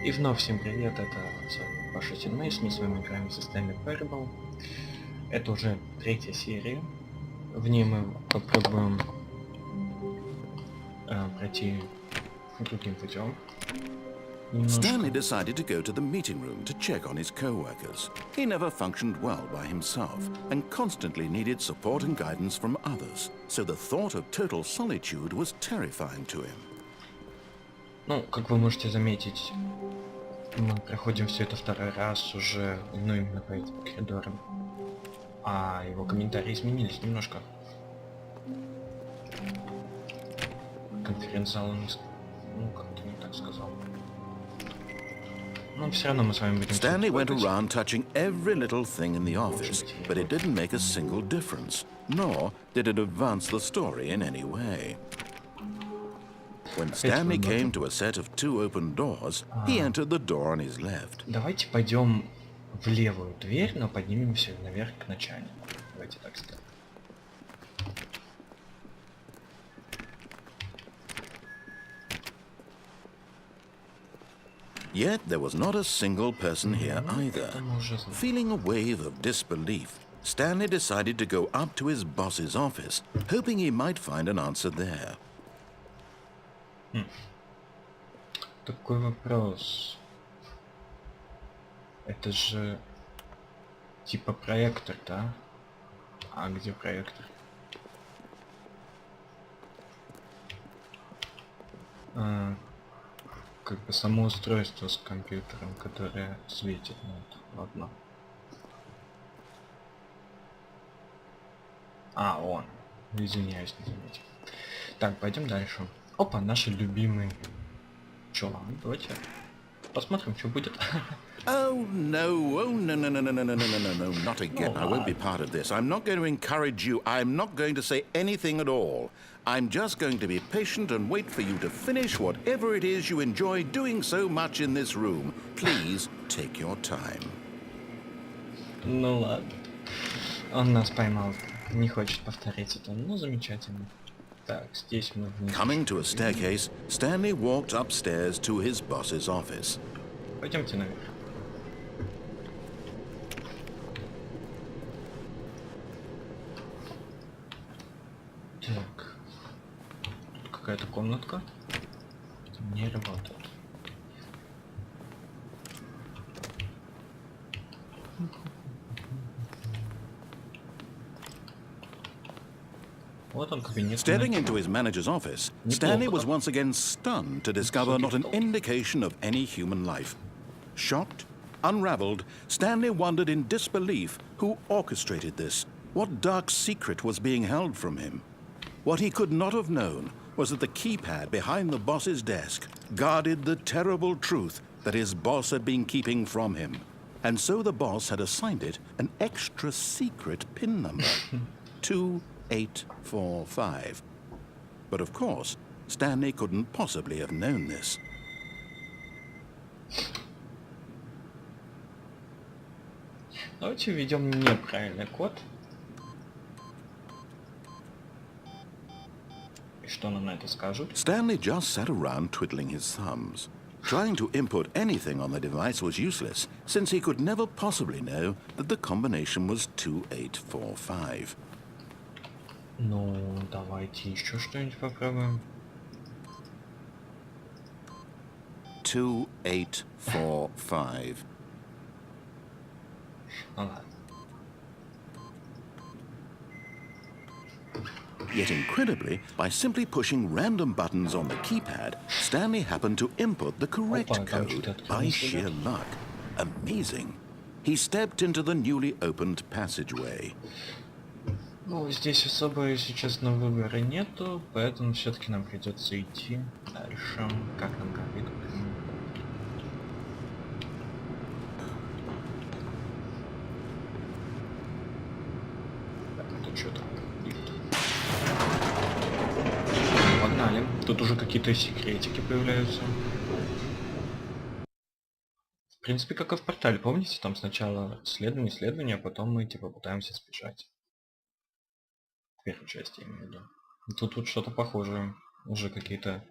И вновь всем привет, это с вами ваша synmais, мы с вами играем со Stanley Parable. Это уже третья серия. В ней мы попробуем пройти другим путем. Stanley decided to go to the meeting room to check on his co-workers. He never functioned well by himself and constantly needed support and guidance from others, so the thought of total solitude was terrifying to him. Ну, как вы можете заметить, мы проходим все это второй раз уже, ну, именно по этим коридорам. А его комментарии изменились немножко. Конференц-зал он ну, как-то не так сказал. Но все равно мы с вами будем... Stanley went around touching every little thing in the office, but it didn't make a single difference, nor did it advance the story in any way. When Stanley came to a set of 2 open doors, he entered the door on his left. Давайте пойдем в левую дверь, но поднимемся наверх к начальнику. Давайте так сделаем. Yet there was not a single person here either. Feeling a wave of disbelief, Stanley decided to go up to his boss's office, hoping he might find an answer there. Такой вопрос. Это же типа проектор, да? А где проектор? Как бы само устройство с компьютером, которое светит. Ладно. Он. Извиняюсь, не заметил. Так, пойдем дальше. Опа, наши любимые. Чё, давайте посмотрим, что будет. Oh no, no, not again. I won't be part of this. I'm not going to encourage you. I'm not going to say anything at all. I'm just going to be patient and wait for you to finish whatever it is you enjoy doing so much in this room. Please take your time. Ну ладно. Он нас поймал. Не хочет повторять это. Ну, замечательно. Так, здесь мы... Coming to a staircase, Stanley walked upstairs to his boss's office. Пойдемте наверх. Так. Тут какая-то комнатка. Не работает. Вот он, кабинет. Stepping into his manager's office, Stanley was once again stunned to discover not an indication of any human life. Shocked, unraveled, Stanley wondered in disbelief who orchestrated this, what dark secret was being held from him. What he could not have known was that the keypad behind the boss's desk guarded the terrible truth that his boss had been keeping from him. And so the boss had assigned it an extra secret PIN number, 2845. But of course, Stanley couldn't possibly have known this. Давайте введем неправильный код. И что нам на это скажут? Stanley just sat around twiddling his thumbs. Trying to input anything on the device was useless, since he could never possibly know that the combination was 2845. Ну, давайте еще что-нибудь попробуем. 2845. Ну ладно. Yet incredibly, by simply pushing random buttons on the keypad, Stanley happened to input the correct code by sheer luck. Amazing. He stepped into the newly opened passageway. Ну, здесь особо, если честно, выбора нету, поэтому все-таки нам придется идти дальше. Как нам говорит? Так, это что-то. Погнали. Тут уже какие-то секретики появляются. В принципе, как и в портале, помните? Там сначала исследование, а потом мы типа пытаемся сбежать. Первую часть, я имею в виду. Тут что-то похожее. Уже какие-то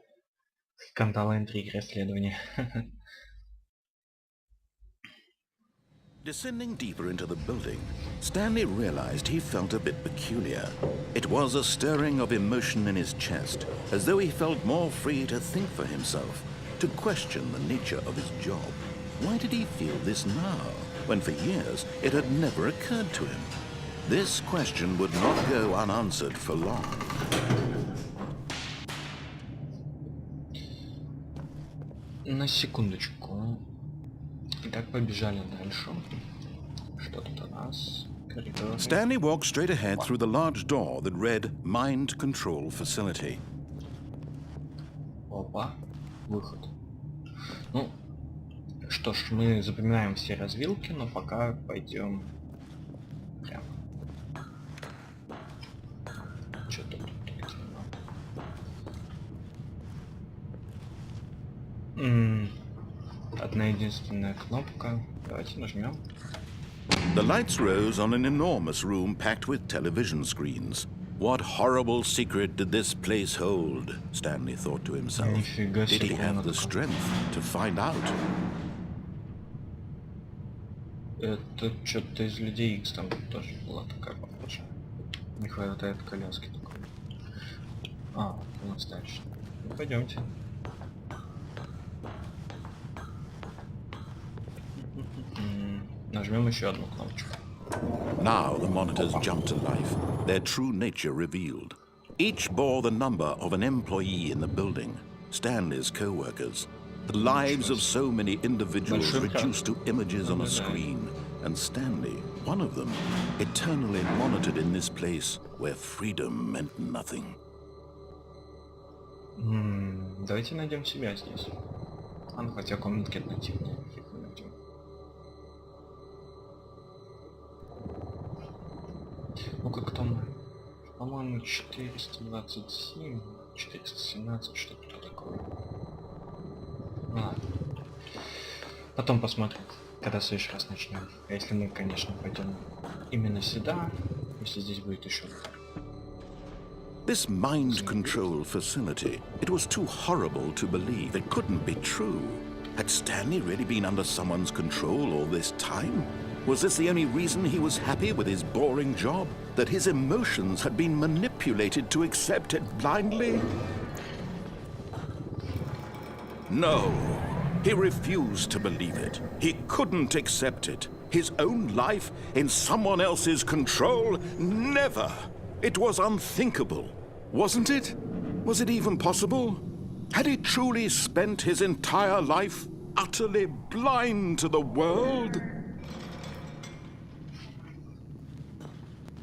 скандалы, интриги, расследования. Descending deeper into the building, Stanley realized he felt a bit peculiar. It was a stirring of emotion in his chest, as though he felt more free to think for himself, to question the nature of his job. Why did he feel this now, when for years it had never occurred to him? This question would not go unanswered for long. На секундочку. Итак, побежали дальше. Что тут у нас? Коридор. Stanley walked straight ahead through the large door that read Mind Control Facility. Опа. Выход. Ну, что ж, мы запоминаем все развилки, но пока пойдем прямо. Что тут? Одна единственная кнопка. Давайте нажмем. The lights rose on an enormous room packed with television screens. What horrible secret did this place hold? Stanley thought to himself. Did he have the strength to find out? Это что-то из Людей Икс, там тоже была такая похожа. Не хватает коляски такой. А, у нас дальше. Ну, пойдемте. Нажмем еще одну кнопочку. Now the monitors jumped to life, their true nature revealed. Each bore the number of an employee in the building, Stanley's co-workers. The lives of so many individuals reduced to images on a screen, and Stanley, one of them, eternally monitored in this place where freedom meant nothing. Давайте найдем себя здесь. А ну хотя комнатки однотипные. Ну как там, по-моему, 427, 417, что-то такое. Ладно. Потом посмотрим, когда в следующий раз начнем. А если мы, конечно, пойдем именно сюда, если здесь будет еще. This mind control facility, it was too horrible to believe. It couldn't be true. Had Stanley really been under someone's control all this time? Was this the only reason he was happy with his boring job? That his emotions had been manipulated to accept it blindly? No, he refused to believe it. He couldn't accept it. His own life in someone else's control? Never! It was unthinkable, wasn't it? Was it even possible? Had he truly spent his entire life utterly blind to the world?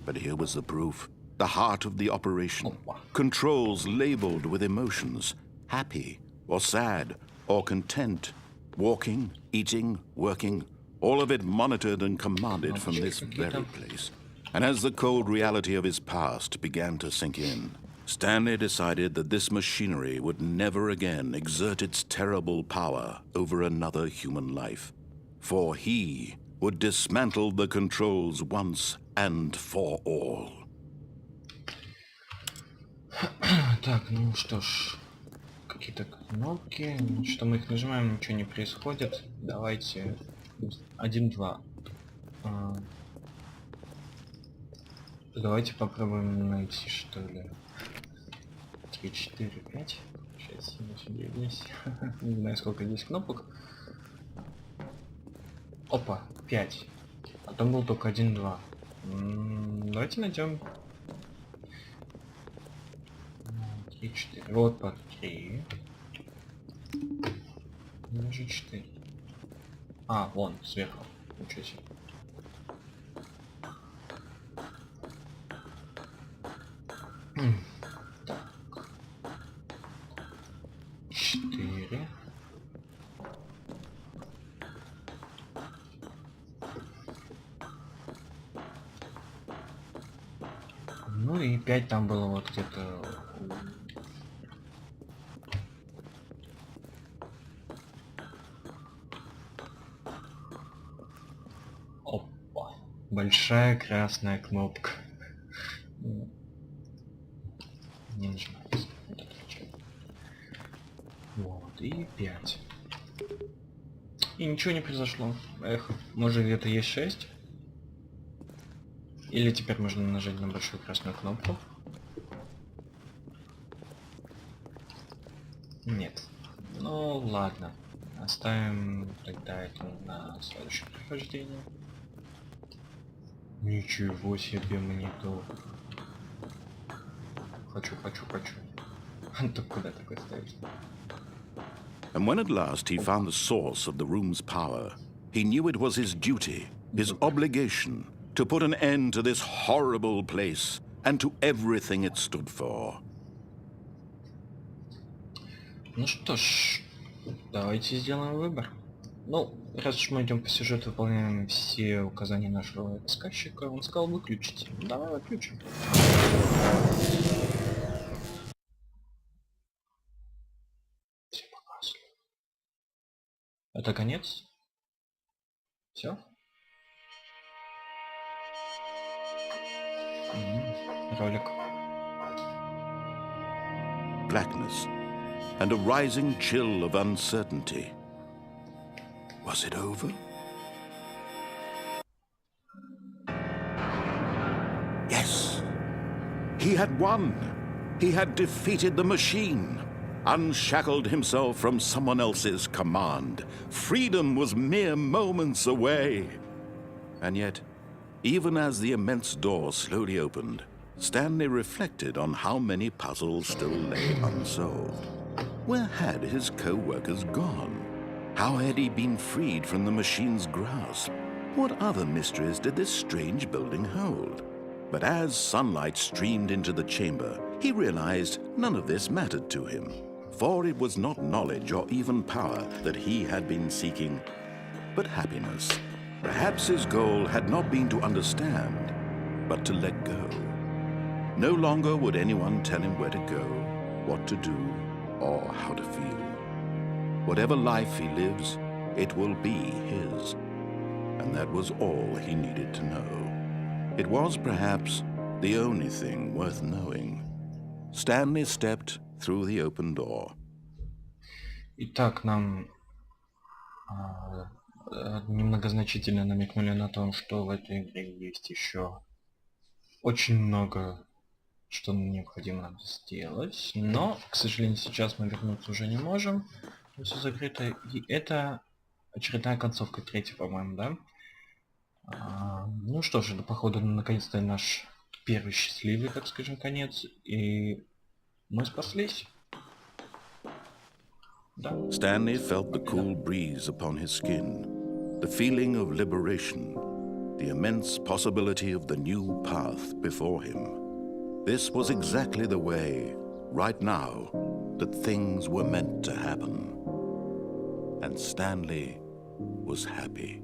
But here was the proof. The heart of the operation. Controls labeled with emotions. Happy, or sad, or content. Walking, eating, working. All of it monitored and commanded from this very place. And as the cold reality of his past began to sink in, Stanley decided that this machinery would never again exert its terrible power over another human life. For he would dismantle the controls once and for all. Так, ну что ж, какие-то кнопки, что мы их нажимаем, ничего не происходит. Давайте 1-2. Давайте попробуем найти, что ли. 3, 4, 5, 6, 7, 8, 9, 10. Не знаю, сколько здесь кнопок. Опа, 5. А там был только 1-2. Давайте найдем 3, 4. Вот по 3. Даже 4. А, вон, сверху. Ничего себе. Так. 4. Ну и 5 там было вот где-то. Опа. Большая красная кнопка. Не нажимается. Вот, и 5. И ничего не произошло. Эх, может где-то есть 6? Или теперь можно нажать на большую красную кнопку? Нет. Ну ладно. Оставим тогда это на следующее прохождение. Ничего себе монитор. Хочу. Ты куда такой ставишь? And when at last he found the source of the room's power, he knew it was his duty, his obligation, to put an end to this horrible place and to everything it stood for. Ну что ж, давайте сделаем выбор. Ну, раз уж мы идем по сюжету, выполняем все указания нашего рассказчика, он сказал выключить. Давай выключим. Все погасли. Это конец? Все? Ролик. Blackness and a rising chill of uncertainty. Was it over? Yes. He had won. He had defeated the machine, unshackled himself from someone else's command. Freedom was mere moments away. And yet, even as the immense door slowly opened, Stanley reflected on how many puzzles still lay unsolved. Where had his co-workers gone? How had he been freed from the machine's grasp? What other mysteries did this strange building hold? But as sunlight streamed into the chamber, he realized none of this mattered to him, for it was not knowledge or even power that he had been seeking, but happiness. Perhaps his goal had not been to understand, but to let go. No longer would anyone tell him where to go, what to do, or how to feel. Whatever life he lives, it will be his. And that was all he needed to know. It was perhaps the only thing worth knowing. Stanley stepped through the open door. Итак, нам немногозначительно намекнули на том, что в этой игре есть еще очень много, что необходимо нам сделать. Но, к сожалению, сейчас мы вернуться уже не можем. Все закрыто. И это очередная концовка, третья, по-моему, да? Ну что ж, это, походу, наконец-то наш первый счастливый, так скажем, конец. И мы спаслись. Да. Stanley felt the cool breeze upon his skin, the feeling of liberation, the immense possibility of the new path before him. This was exactly the way, right now, that things were meant to happen. And Stanley was happy.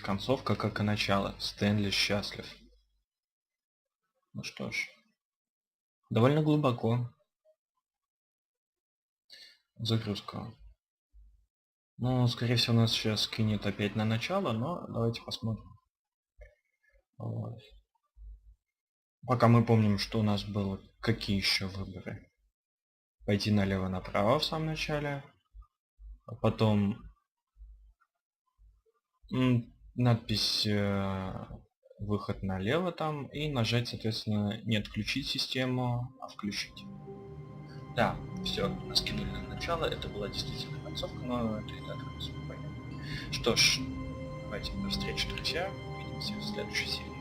Концовка, как и начало. Стэнли счастлив. Ну что ж. Довольно глубоко. Загрузка. Ну, скорее всего, нас сейчас кинет опять на начало, но давайте посмотрим. Вот. Пока мы помним, что у нас было, какие еще выборы. Пойти налево-направо в самом начале. А потом надпись выход налево там. И нажать, соответственно, не отключить систему, а включить. Да, все, нас кинули на начало. Это была действительно концовка, но это и так понятно. Что ж, давайте до встречи, друзья. Увидимся в следующей серии.